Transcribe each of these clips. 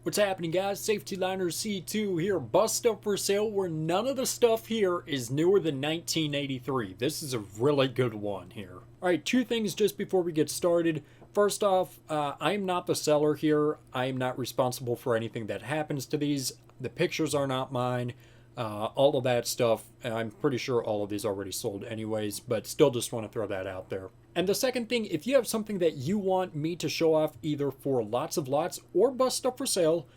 What's happening, guys? Safety Liner C2 here. Bus stuff for sale where none of the stuff here is newer than 1983. This is a really good one here. Alright, two things just before we get started. First off, I am not the seller here. I am not responsible for anything that happens to these. The pictures are not mine. All of that stuff. I'm pretty sure all of these already sold anyways, but still just want to throw that out there. And the second thing, if you have something that you want me to show off either for lots of lots or bus stuff for sale,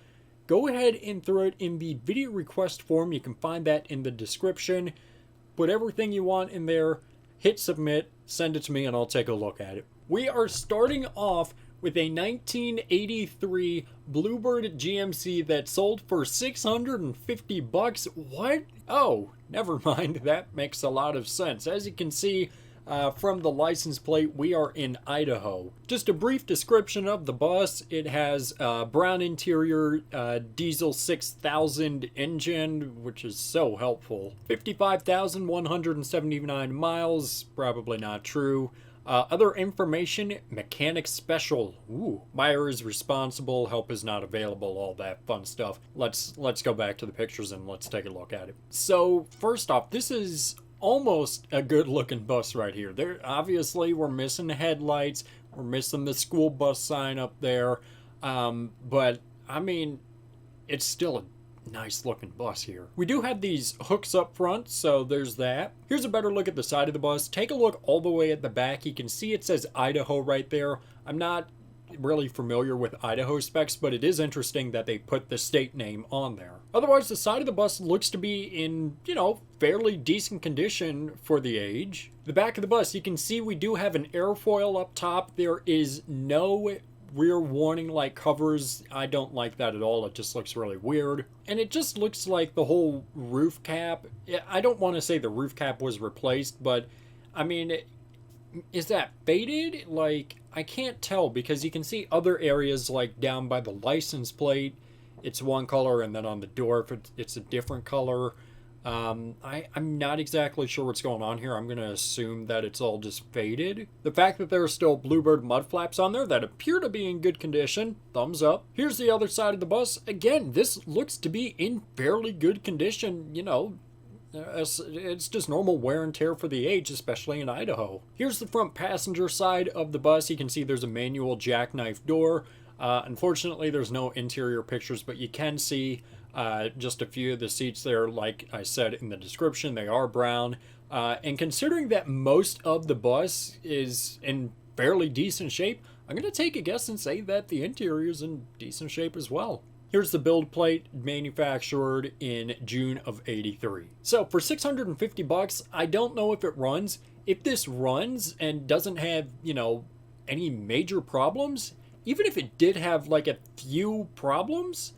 go ahead and throw it in the video request form. You can find that in the description. Put everything you want in there, hit submit, send it to me, and I'll take a look at it. We are starting off with a 1983 Blue Bird GMC that sold for $650. What? Oh, never mind. That makes a lot of sense. As you can see from the license plate, we are in Idaho. Just a brief description of the bus. It has brown interior, diesel 6000 engine, which is so helpful. 55,179 miles, probably not true. Other information, mechanic special. Ooh, buyer is responsible, help is not available, all that fun stuff. Let's go back to the pictures and let's take a look at it. So first off, this is almost a good looking bus right here. There, obviously we're missing the headlights, we're missing the school bus sign up there, but I mean, it's still a nice looking bus here. We do have these hooks up front, so there's that. Here's a better look at the side of the bus. Take a look all the way at the back. You can see it says Idaho right there. I'm not really familiar with Idaho specs, but it is interesting that they put the state name on there. Otherwise, the side of the bus looks to be in, fairly decent condition for the age. The back of the bus, you can see we do have an airfoil up top. There is no rear warning light covers. I don't like that at all. It just looks really weird. And it just looks like the whole roof cap. I don't want to say the roof cap was replaced, but I mean, is that faded? Like, I can't tell because you can see other areas like down by the license plate. It's one color, and then on the door it's a different color. I'm not exactly sure what's going on here. I'm going to assume that it's all just faded. The fact that there are still Blue Bird mud flaps on there that appear to be in good condition, thumbs up. Here's the other side of the bus. Again, this looks to be in fairly good condition, it's just normal wear and tear for the age, especially in Idaho. Here's the front passenger side of the bus. You can see there's a manual jackknife door. Unfortunately, there's no interior pictures, but you can see just a few of the seats there. Like I said in the description, they are brown. And considering that most of the bus is in fairly decent shape, I'm going to take a guess and say that the interior is in decent shape as well. Here's the build plate, manufactured in June of '83. So for $650, I don't know if it runs. If this runs and doesn't have, any major problems, even if it did have like a few problems,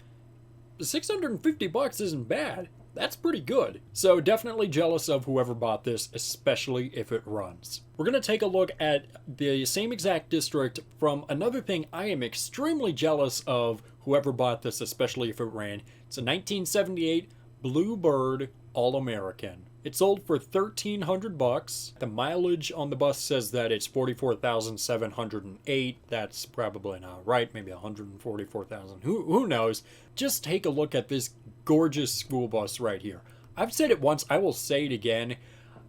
$650 isn't bad. That's pretty good. So definitely jealous of whoever bought this, especially if it runs. We're going to take a look at the same exact district from another thing I am extremely jealous of whoever bought this, especially if it ran. It's a 1978 Blue Bird All-American. It sold for $1,300. The mileage on the bus says that it's 44,708. That's probably not right. Maybe 144,000. Who knows? Just take a look at this gorgeous school bus right here. I've said it once. I will say it again.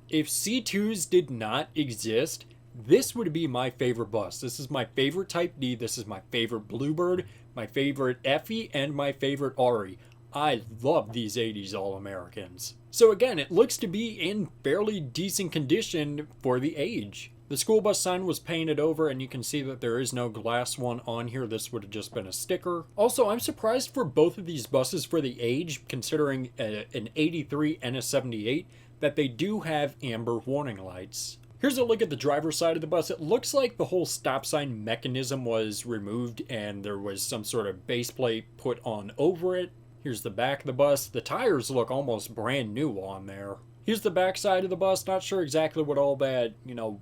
If C2s did not exist, this would be my favorite bus. This is my favorite Type D. This is my favorite Blue Bird, my favorite Effie, and my favorite Ari. I love these 80s All-Americans. So again, it looks to be in fairly decent condition for the age. The school bus sign was painted over, and you can see that there is no glass one on here. This would have just been a sticker. Also, I'm surprised for both of these buses for the age, considering an 83 and a 78, that they do have amber warning lights. Here's a look at the driver's side of the bus. It looks like the whole stop sign mechanism was removed and there was some sort of base plate put on over it. Here's the back of the bus. The tires look almost brand new on there. Here's the back side of the bus. Not sure exactly what all that,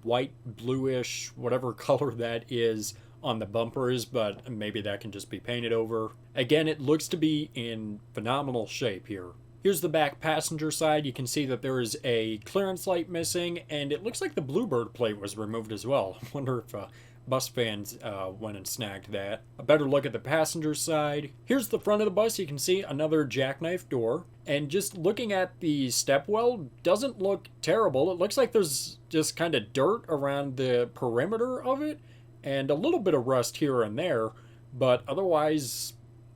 white, bluish, whatever color that is on the bumper is, but maybe that can just be painted over. Again, it looks to be in phenomenal shape here. Here's the back passenger side. You can see that there is a clearance light missing, and it looks like the Blue Bird plate was removed as well. I wonder if bus fans went and snagged that. A better look at the passenger side. Here's the front of the bus. You can see another jackknife door. And just looking at the stepwell, doesn't look terrible. It looks like there's just kind of dirt around the perimeter of it, and a little bit of rust here and there, but otherwise,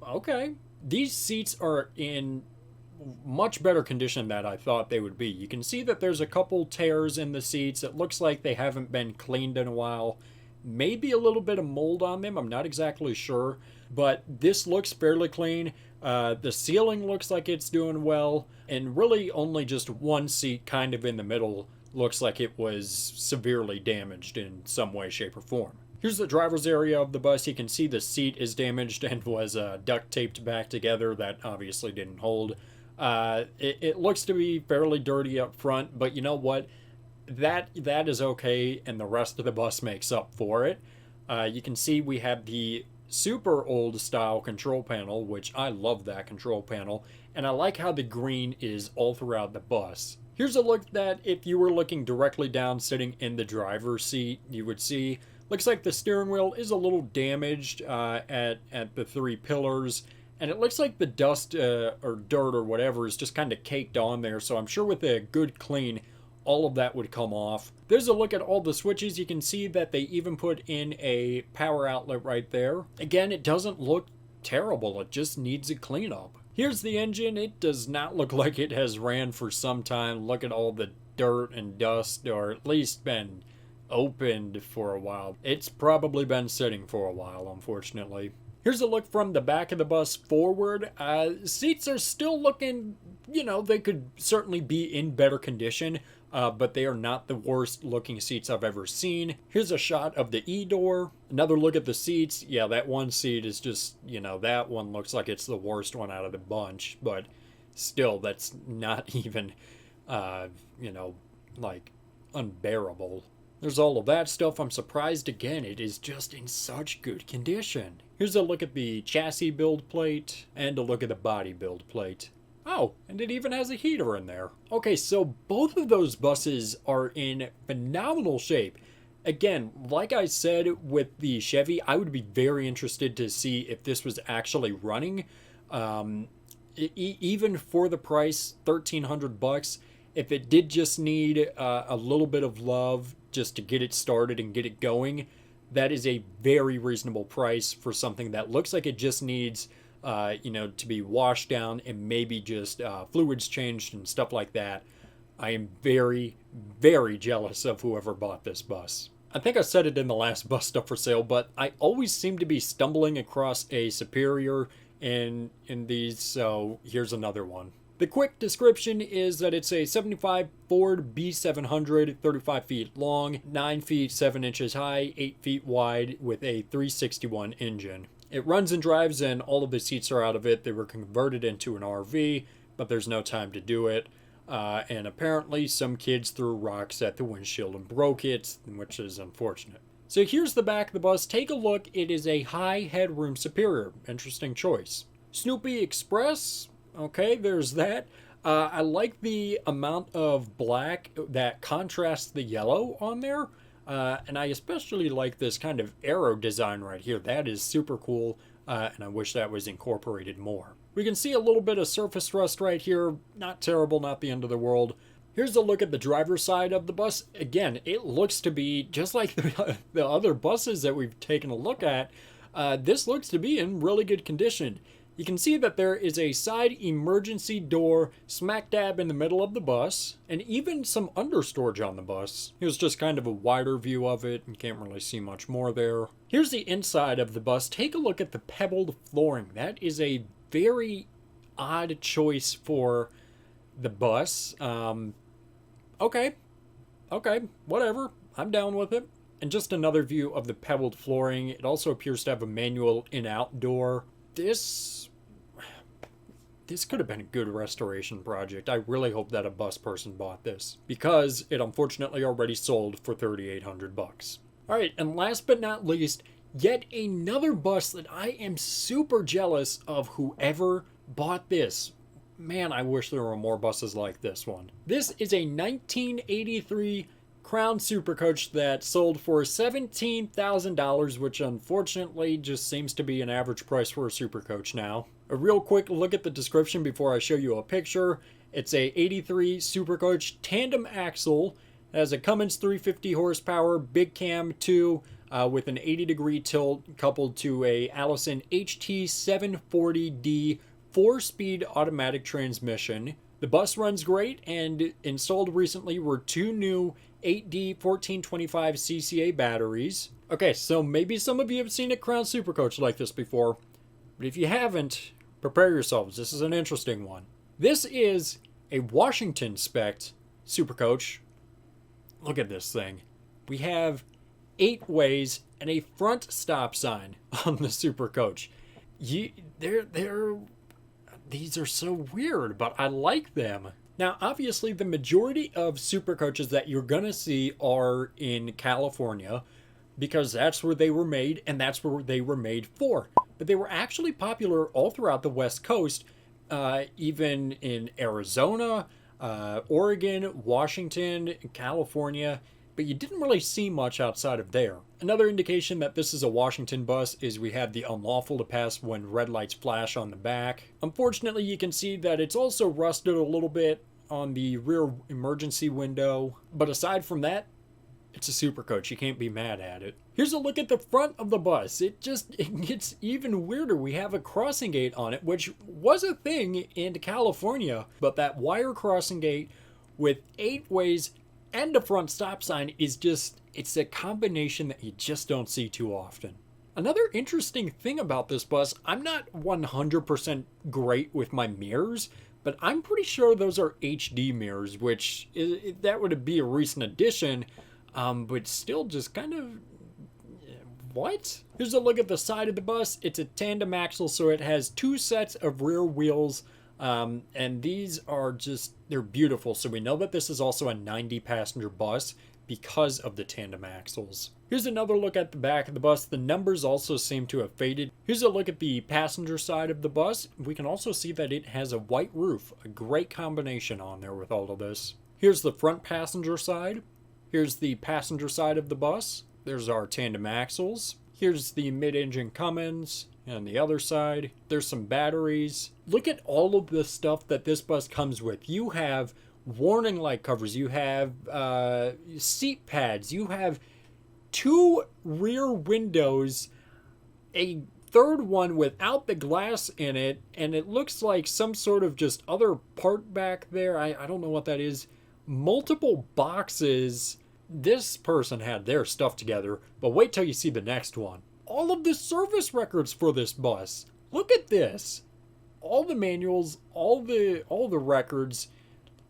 okay. These seats are in much better condition than I thought they would be. You can see that there's a couple tears in the seats. It looks like they haven't been cleaned in a while. Maybe a little bit of mold on them, I'm not exactly sure, but this looks fairly clean. The ceiling looks like it's doing well, and really only just one seat kind of in the middle looks like it was severely damaged in some way, shape, or form. Here's the driver's area of the bus. You can see the seat is damaged and was duct taped back together. That obviously didn't hold. It looks to be fairly dirty up front, but you know what? That is okay, and the rest of the bus makes up for it. You can see we have the super old style control panel, which I love that control panel, and I like how the green is all throughout the bus. Here's a look that if you were looking directly down sitting in the driver's seat, you would see. Looks like the steering wheel is a little damaged at the three pillars, and it looks like the dust or dirt or whatever is just kind of caked on there, so I'm sure with a good clean, all of that would come off. There's a look at all the switches. You can see that they even put in a power outlet right there. Again, it doesn't look terrible. It just needs a cleanup. Here's the engine. It does not look like it has ran for some time. Look at all the dirt and dust, or at least been opened for a while. It's probably been sitting for a while, unfortunately. Here's a look from the back of the bus forward. Seats are still looking, they could certainly be in better condition, but they are not the worst looking seats I've ever seen. Here's a shot of the E-door. Another look at the seats. Yeah, that one seat is just, that one looks like it's the worst one out of the bunch, but still, that's not even, like unbearable. There's all of that stuff. I'm surprised again, it is just in such good condition. Here's a look at the chassis build plate and a look at the body build plate. Oh, and it even has a heater in there. Okay, so both of those buses are in phenomenal shape. Again, like I said with the Chevy, I would be very interested to see if this was actually running. Even for the price, $1,300, if it did just need a little bit of love just to get it started and get it going, that is a very reasonable price for something that looks like it just needs, to be washed down and maybe just fluids changed and stuff like that. I am very, very jealous of whoever bought this bus. I think I said it in the last bus stuff for sale, but I always seem to be stumbling across a Superior in these, so here's another one. The quick description is that it's a 75 Ford B700, 35 feet long, 9 feet 7 inches high, 8 feet wide, with a 361 engine. It runs and drives, and all of the seats are out of it. They were converted into an RV, but there's no time to do it. And apparently some kids threw rocks at the windshield and broke it, which is unfortunate. So here's the back of the bus. Take a look. It is a high headroom Superior. Interesting choice. Snoopy Express. Okay, there's that. I like the amount of black that contrasts the yellow on there. And I especially like this kind of arrow design right here. That is super cool, and I wish that was incorporated more. We can see a little bit of surface rust right here. Not terrible, not the end of the world. Here's a look at the driver's side of the bus. Again, it looks to be just like the other buses that we've taken a look at. This looks to be in really good condition. You can see that there is a side emergency door smack dab in the middle of the bus, and even some understorage on the bus. Here's just kind of a wider view of it. You can't really see much more there. Here's the inside of the bus. Take a look at the pebbled flooring. That is a very odd choice for the bus. Okay, whatever. I'm down with it. And just another view of the pebbled flooring. It also appears to have a manual in-out door. This could have been a good restoration project. I really hope that a bus person bought this, because it unfortunately already sold for $3,800. All right, and last but not least, yet another bus that I am super jealous of whoever bought this. Man, I wish there were more buses like this one. This is a 1983 Crown Supercoach that sold for $17,000, which unfortunately just seems to be an average price for a Supercoach now. A real quick look at the description before I show you a picture. It's a 83 Supercoach tandem axle. It has a Cummins 350 horsepower, big cam 2, with an 80-degree tilt coupled to a Allison HT 740D 4-speed automatic transmission. The bus runs great, and installed recently were two new 8D 1425 CCA batteries. Okay, so maybe some of you have seen a Crown Supercoach like this before, but if you haven't, prepare yourselves. This is an interesting one. This is a Washington spec Supercoach. Look at this thing. We have 8 ways and a front stop sign on the Supercoach. These are so weird, but I like them. Now, obviously, the majority of Supercoaches that you're going to see are in California because that's where they were made and that's where they were made for. But they were actually popular all throughout the West Coast, even in Arizona, Oregon, Washington, California, but you didn't really see much outside of there. Another indication that this is a Washington bus is we have the unlawful to pass when red lights flash on the back. Unfortunately, you can see that it's also rusted a little bit on the rear emergency window, but aside from that, it's a Supercoach. You can't be mad at it. Here's a look at the front of the bus. It gets even weirder. We have a crossing gate on it, which was a thing in California, but that wire crossing gate with 8 ways and a front stop sign is it's a combination that you just don't see too often. Another interesting thing about this bus, I'm not 100% great with my mirrors, but I'm pretty sure those are HD mirrors, which that would be a recent addition, but still just kind of, what? Here's a look at the side of the bus. It's a tandem axle, so it has 2 sets of rear wheels, and these are they're beautiful. So we know that this is also a 90 passenger bus because of the tandem axles. Here's another look at the back of the bus. The numbers also seem to have faded. Here's a look at the passenger side of the bus. We can also see that it has a white roof, a great combination on there with all of this. Here's the front passenger side. Here's the passenger side of the bus. There's our tandem axles. Here's the mid-engine Cummins. And the other side, there's some batteries. Look at all of the stuff that this bus comes with. You have warning light covers. You have seat pads. You have 2 rear windows. A third one without the glass in it. And it looks like some sort of just other part back there. I don't know what that is. Multiple boxes. This person had their stuff together. But wait till you see the next one. All of the service records for this bus. Look at this. All the manuals, all the records.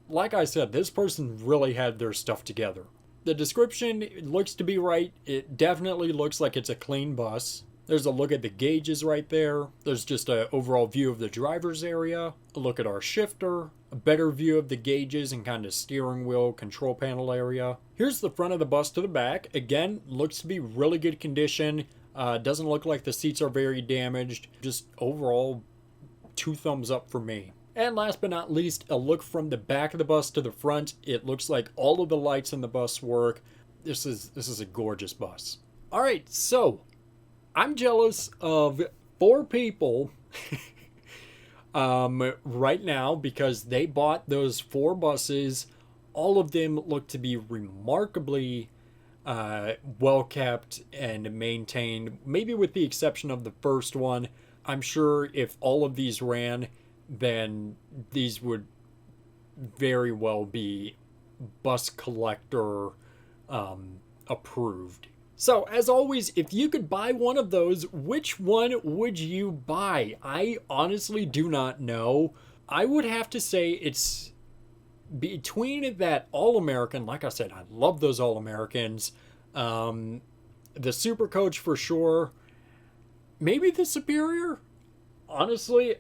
Like I said, this person really had their stuff together. The description looks to be right. It definitely looks like it's a clean bus. There's a look at the gauges right there. There's just an overall view of the driver's area. A look at our shifter. A better view of the gauges and kind of steering wheel control panel area. Here's the front of the bus to the back. Again, looks to be really good condition. Doesn't look like the seats are very damaged. Just overall, 2 thumbs up for me. And last but not least, a look from the back of the bus to the front. It looks like all of the lights in the bus work. This is a gorgeous bus. All right, so I'm jealous of 4 people right now because they bought those 4 buses. All of them look to be remarkably well kept and maintained, maybe with the exception of the first one. I'm sure if all of these ran, then these would very well be bus collector approved. So as always, if you could buy one of those, which one would you buy? I honestly do not know. I would have to say it's between that All-American. Like I said, I love those All-Americans. The Supercoach for sure. Maybe the Superior. Honestly,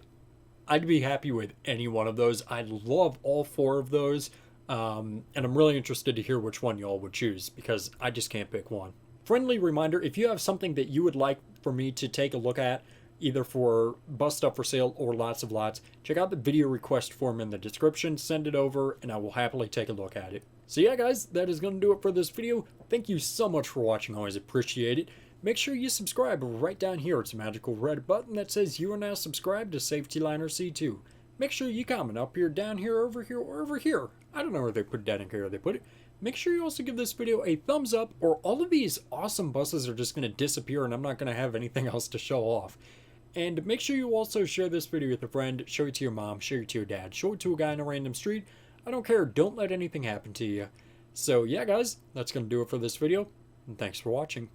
I'd be happy with any one of those. I love all 4 of those. And I'm really interested to hear which one y'all would choose because I just can't pick one. Friendly reminder, if you have something that you would like for me to take a look at, either for bus stuff for sale or lots of lots, check out the video request form in the description, send it over, and I will happily take a look at it. So yeah, guys, that is going to do it for this video. Thank you so much for watching. Always appreciate it. Make sure you subscribe right down here. It's a magical red button that says you are now subscribed to Safety Liner C2. Make sure you comment up here, down here, over here, or over here. I don't know where they put down here, they put it. Make sure you also give this video a thumbs up, or all of these awesome buses are just going to disappear and I'm not going to have anything else to show off. And make sure you also share this video with a friend, show it to your mom, show it to your dad, show it to a guy in a random street. I don't care, don't let anything happen to you. So yeah, guys, that's going to do it for this video, and thanks for watching.